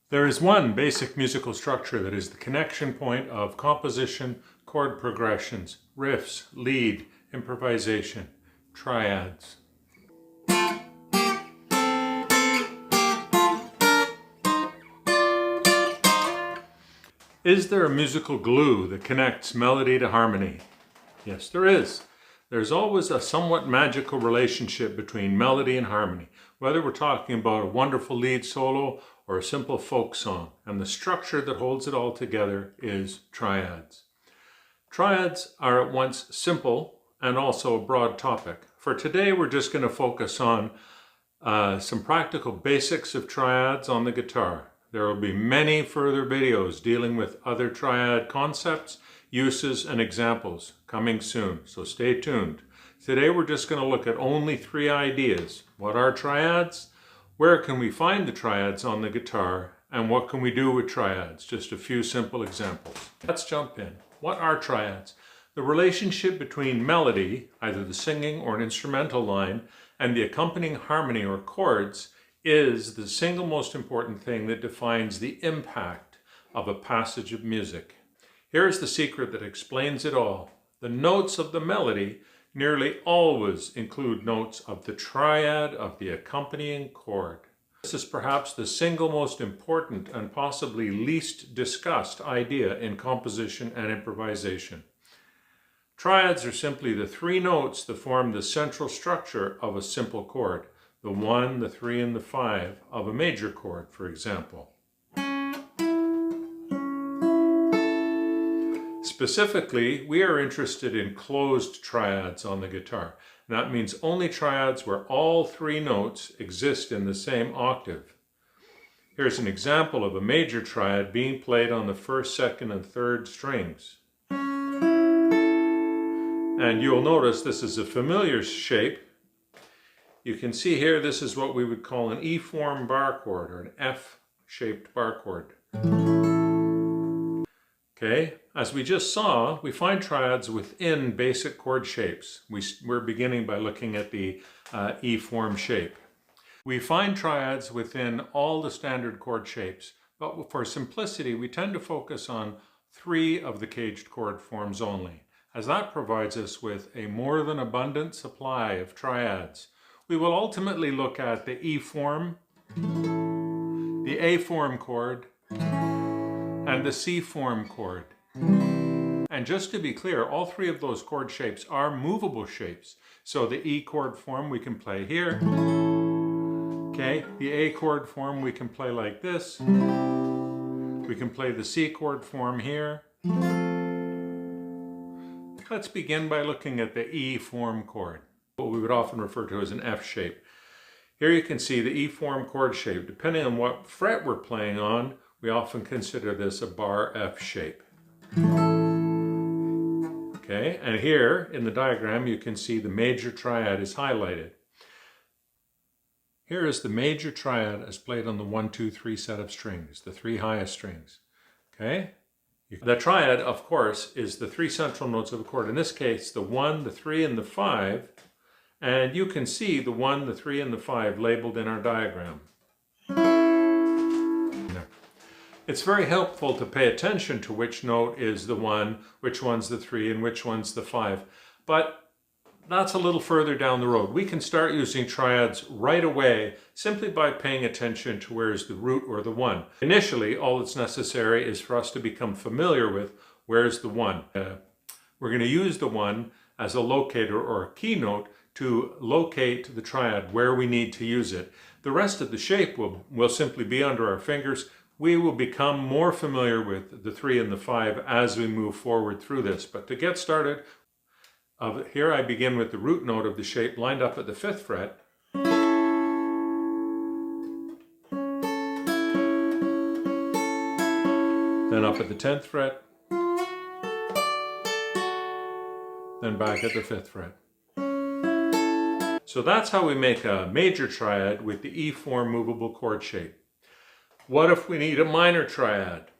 There is one basic musical structure that is the connection point of composition, chord progressions, riffs, lead, improvisation, triads. Is there a musical glue that connects melody to harmony? Yes, there is. There's always a somewhat magical relationship between melody and harmony, whether we're talking about a wonderful lead solo or a simple folk song, and the structure that holds it all together is triads. Triads are at once simple and also a broad topic. For today, we're just going to focus on some practical basics of triads on the guitar. There will be many further videos dealing with other triad concepts, uses, and examples coming soon, so stay tuned. Today we're just going to look at only 3 ideas. What are triads? Where can we find the triads on the guitar? And what can we do with triads? Just a few simple examples. Let's jump in. What are triads? The relationship between melody, either the singing or an instrumental line, and the accompanying harmony or chords is the single most important thing that defines the impact of a passage of music. Here's the secret that explains it all. The notes of the melody nearly always include notes of the triad of the accompanying chord. This is perhaps the single most important and possibly least discussed idea in composition and improvisation. Triads are simply the 3 notes that form the central structure of a simple chord. The 1, the 3, and the 5 of a major chord, for example. Specifically, we are interested in closed triads on the guitar. And that means only triads where all 3 notes exist in the same octave. Here's an example of a major triad being played on the 1st, 2nd, and 3rd strings. And you'll notice this is a familiar shape. You can see here, this is what we would call an E-form bar chord or an F-shaped bar chord. Okay, as we just saw, we find triads within basic chord shapes. We're beginning by looking at the E-form shape. We find triads within all the standard chord shapes, but for simplicity, we tend to focus on 3 of the caged chord forms only, as that provides us with a more than abundant supply of triads. We will ultimately look at the E form, the A form chord, and the C form chord. And just to be clear, all 3 of those chord shapes are movable shapes. So the E chord form we can play here. Okay, the A chord form we can play like this. We can play the C chord form here. Let's begin by looking at the E form chord, what we would often refer to as an F shape. Here you can see the E form chord shape. Depending on what fret we're playing on, we often consider this a bar F shape. Okay, and here in the diagram you can see the major triad is highlighted. Here is the major triad as played on the 1, 2, 3 set of strings, the 3 highest strings. Okay? The triad, of course, is the 3 central notes of a chord. In this case, the 1, the 3, and the 5. And you can see the 1, the 3, and the 5 labeled in our diagram. It's very helpful to pay attention to which note is the 1, which one's the 3, and which one's the 5. But that's a little further down the road. We can start using triads right away simply by paying attention to where's the root or the 1. Initially, all that's necessary is for us to become familiar with where's the 1. We're going to use the 1 as a locator or a keynote to locate the triad where we need to use it. The rest of the shape will simply be under our fingers. We will become more familiar with the 3 and the 5 as we move forward through this. But to get started, here I begin with the root note of the shape lined up at the 5th fret. Then up at the 10th fret. Then back at the 5th fret. So that's how we make a major triad with the E form movable chord shape. What if we need a minor triad?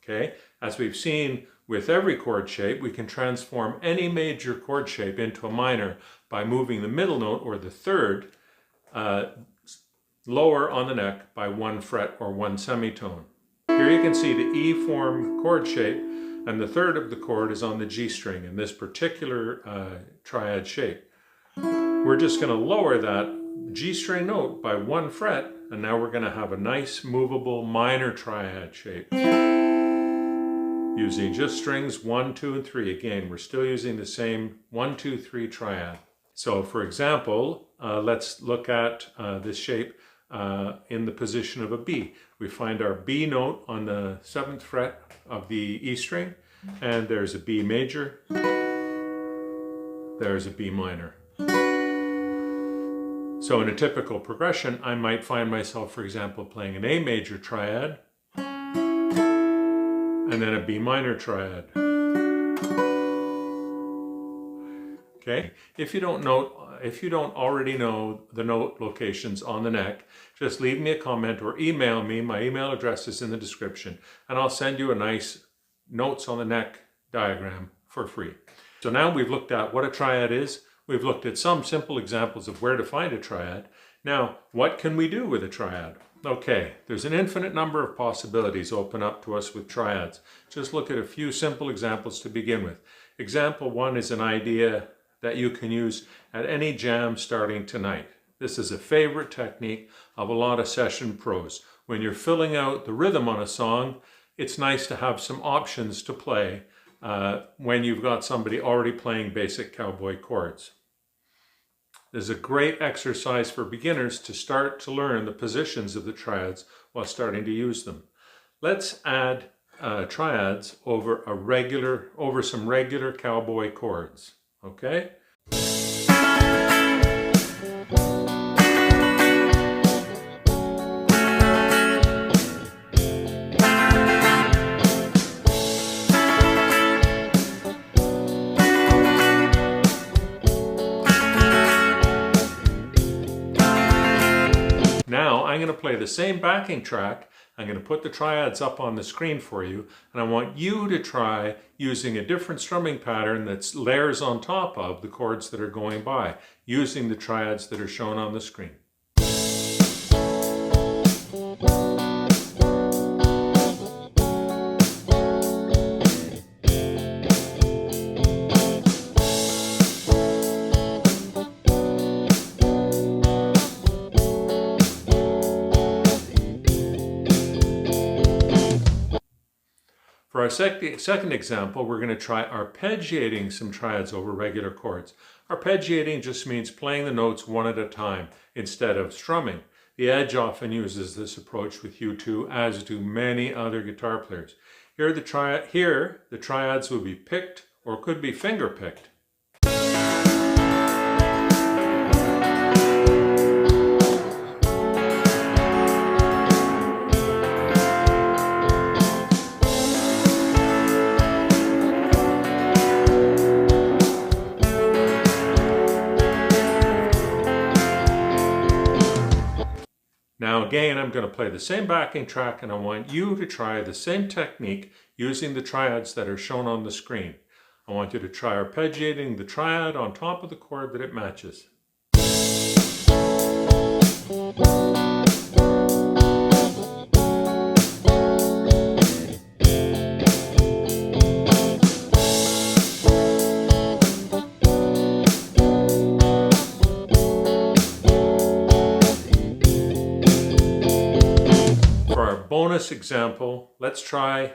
Okay, as we've seen with every chord shape, we can transform any major chord shape into a minor by moving the middle note or the 3rd lower on the neck by 1 fret or 1 semitone. Here you can see the E form chord shape, and the third of the chord is on the G string in this particular triad shape. We're just going to lower that G string note by 1 fret, and now we're going to have a nice movable minor triad shape. Using just strings 1, 2, and 3. Again, we're still using the same 1, 2, 3 triad. So for example, let's look at this shape in the position of a B. We find our B note on the 7th fret of the E string, and there's a B major, there's a B minor. So in a typical progression, I might find myself, for example, playing an A major triad, and then a B minor triad. Okay, if you don't already know the note locations on the neck, just leave me a comment or email me. My email address is in the description, and I'll send you a nice notes on the neck diagram for free. So now we've looked at what a triad is. We've looked at some simple examples of where to find a triad. Now, what can we do with a triad? Okay, there's an infinite number of possibilities open up to us with triads. Just look at a few simple examples to begin with. Example 1 is an idea that you can use at any jam starting tonight. This is a favorite technique of a lot of session pros. When you're filling out the rhythm on a song, it's nice to have some options to play when you've got somebody already playing basic cowboy chords. This is a great exercise for beginners to start to learn the positions of the triads while starting to use them. Let's add triads over some regular cowboy chords. Okay? Now I'm going to play the same backing track. I'm going to put the triads up on the screen for you, and I want you to try using a different strumming pattern that layers on top of the chords that are going by, using the triads that are shown on the screen. For our second example, we're going to try arpeggiating some triads over regular chords. Arpeggiating just means playing the notes one at a time instead of strumming. The Edge often uses this approach with U2, as do many other guitar players. Here the triads will be picked or could be finger picked. Now again, I'm going to play the same backing track, and I want you to try the same technique using the triads that are shown on the screen. I want you to try arpeggiating the triad on top of the chord that it matches. Bonus example, let's try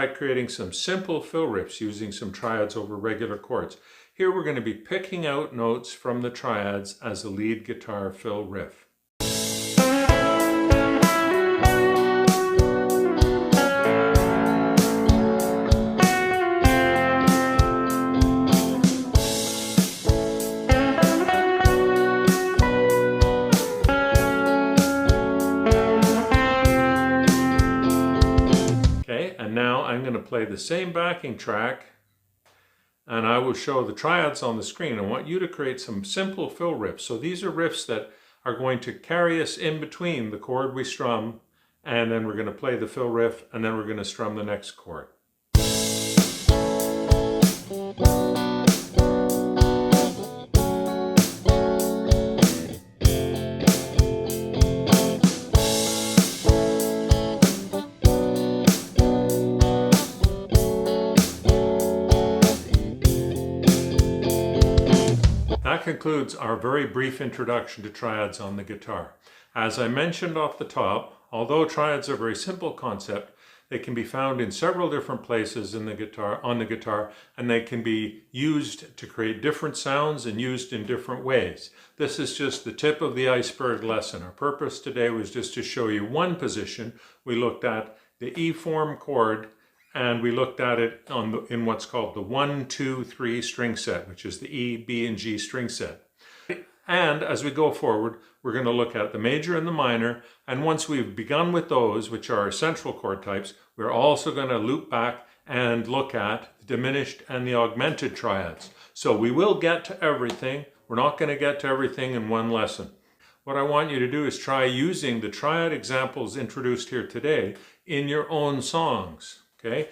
creating some simple fill riffs using some triads over regular chords. Here we're going to be picking out notes from the triads as a lead guitar fill riff. Now I'm going to play the same backing track, and I will show the triads on the screen. I want you to create some simple fill riffs. So these are riffs that are going to carry us in between the chord we strum, and then we're going to play the fill riff, and then we're going to strum the next chord. concludes our very brief introduction to triads on the guitar. As I mentioned off the top, although triads are a very simple concept, they can be found in several different places in the guitar, on the guitar, and they can be used to create different sounds and used in different ways. This is just the tip of the iceberg lesson. Our purpose today was just to show you one position. We looked at the E form chord, and we looked at it in what's called the 1, 2, 3 string set, which is the E, B, and G string set. And as we go forward, we're going to look at the major and the minor, and once we've begun with those, which are our central chord types, we're also going to loop back and look at the diminished and the augmented triads. So we will get to everything. We're not going to get to everything in one lesson. What I want you to do is try using the triad examples introduced here today in your own songs, okay?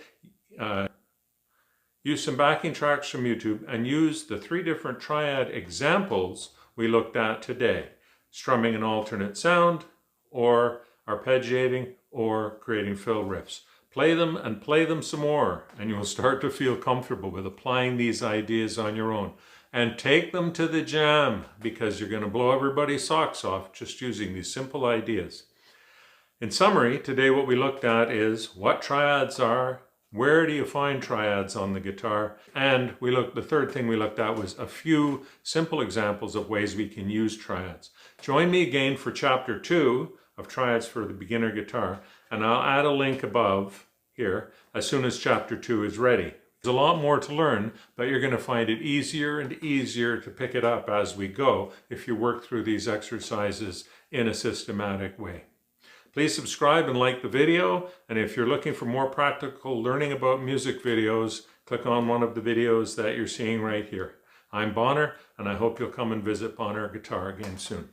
Use some backing tracks from YouTube and use the 3 different triad examples we looked at today: strumming an alternate sound, or arpeggiating, or creating fill riffs. Play them and play them some more, and you'll start to feel comfortable with applying these ideas on your own. And take them to the jam, because you're going to blow everybody's socks off just using these simple ideas. In summary, today what we looked at is what triads are, where do you find triads on the guitar, and the third thing we looked at was a few simple examples of ways we can use triads. Join me again for chapter 2 of Triads for the Beginner Guitar, and I'll add a link above here as soon as chapter 2 is ready. There's a lot more to learn, but you're going to find it easier and easier to pick it up as we go if you work through these exercises in a systematic way. Please subscribe and like the video, and if you're looking for more practical learning about music videos, click on one of the videos that you're seeing right here. I'm Bonner, and I hope you'll come and visit Bonner Guitar again soon.